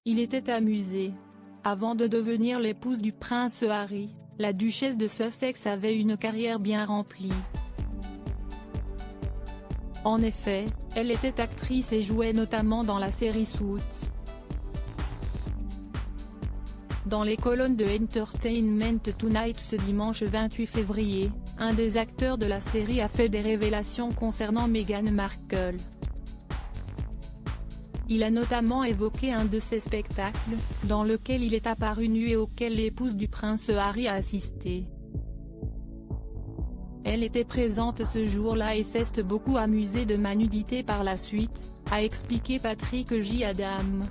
Il était amusé. Avant de devenir l'épouse du prince Harry, la duchesse de Sussex avait une carrière bien remplie. En effet, elle était actrice et jouait notamment dans la série Suits. Dans les colonnes de Entertainment Tonight ce dimanche 28 février, un des acteurs de la série a fait des révélations concernant Meghan Markle. Il a notamment évoqué un de ses spectacles, dans lequel il est apparu nu et auquel l'épouse du prince Harry a assisté. Elle était présente ce jour-là et s'est beaucoup amusée de ma nudité par la suite, a expliqué Patrick J. Adam.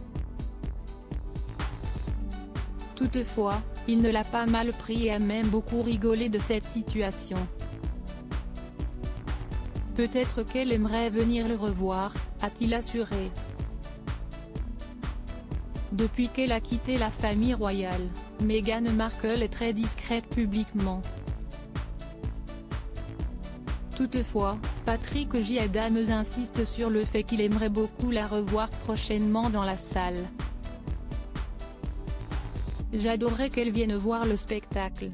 Toutefois, il ne l'a pas mal pris et a même beaucoup rigolé de cette situation. Peut-être qu'elle aimerait venir le revoir, a-t-il assuré. Depuis qu'elle a quitté la famille royale, Meghan Markle est très discrète publiquement. Toutefois, Patrick J. Adams insiste sur le fait qu'il aimerait beaucoup la revoir prochainement dans la salle. « J'adorerais qu'elle vienne voir le spectacle.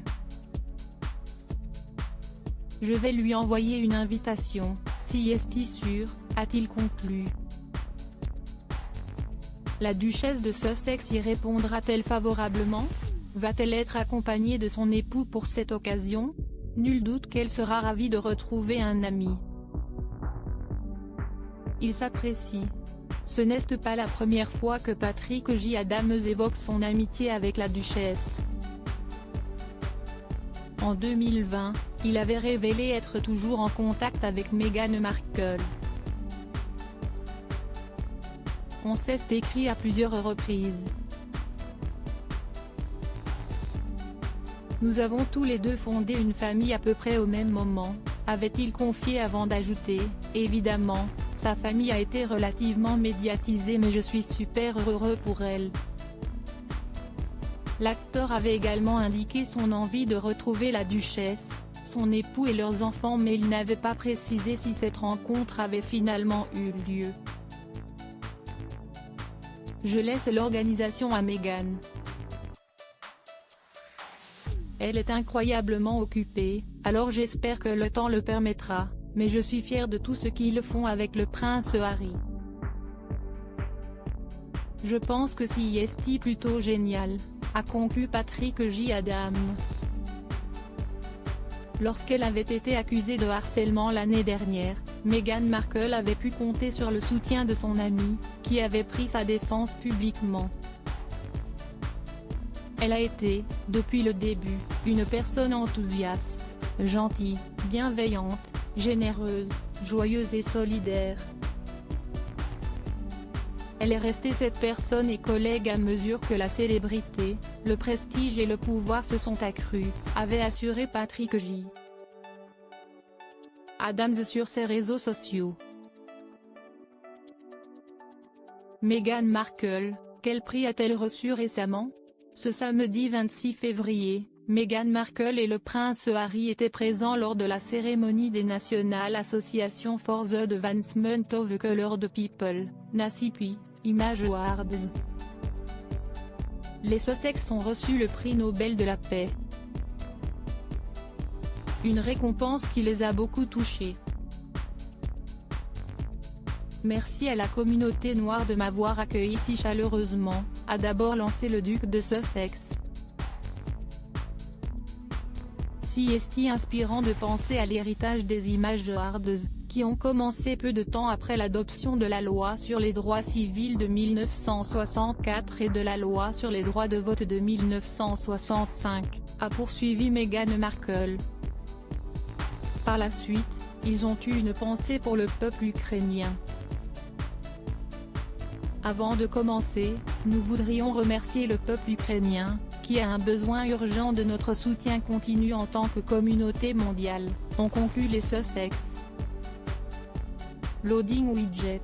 Je vais lui envoyer une invitation, si est sûr », a-t-il conclu. La duchesse de Sussex y répondra-t-elle favorablement? Va-t-elle être accompagnée de son époux pour cette occasion? Nul doute qu'elle sera ravie de retrouver un ami. Ils s'apprécient. Ce n'est pas la première fois que Patrick J. Adams évoque son amitié avec la duchesse. En 2020, il avait révélé être toujours en contact avec Meghan Markle. On s'est écrit à plusieurs reprises. Nous avons tous les deux fondé une famille à peu près au même moment, avait-il confié avant d'ajouter, évidemment, sa famille a été relativement médiatisée mais je suis super heureux pour elle. L'acteur avait également indiqué son envie de retrouver la duchesse, son époux et leurs enfants mais il n'avait pas précisé si cette rencontre avait finalement eu lieu. Je laisse l'organisation à Meghan. Elle est incroyablement occupée, alors j'espère que le temps le permettra, mais je suis fier de tout ce qu'ils font avec le prince Harry. Je pense que c'est plutôt génial, a conclu Patrick J. Adam. Lorsqu'elle avait été accusée de harcèlement l'année dernière, Meghan Markle avait pu compter sur le soutien de son ami, qui avait pris sa défense publiquement. Elle a été, depuis le début, une personne enthousiaste, gentille, bienveillante, généreuse, joyeuse et solidaire. Elle est restée cette personne et collègue à mesure que la célébrité, le prestige et le pouvoir se sont accrus, avait assuré Patrick J. Adams sur ses réseaux sociaux. Meghan Markle, quel prix a-t-elle reçu récemment? Ce samedi 26 février, Meghan Markle et le prince Harry étaient présents lors de la cérémonie des National Association for the Advancement of the Coloured People, NACP, Image Awards. Les Sussex ont reçu le prix Nobel de la paix. Une récompense qui les a beaucoup touchés. Merci à la communauté noire de m'avoir accueilli si chaleureusement, a d'abord lancé le duc de Sussex. C'est inspirant de penser à l'héritage des Image Awards, qui ont commencé peu de temps après l'adoption de la loi sur les droits civils de 1964 et de la loi sur les droits de vote de 1965, a poursuivi Meghan Markle. Par la suite, ils ont eu une pensée pour le peuple ukrainien. Avant de commencer, nous voudrions remercier le peuple ukrainien, qui a un besoin urgent de notre soutien continu en tant que communauté mondiale, ont conclu les Sussex. Loading widget.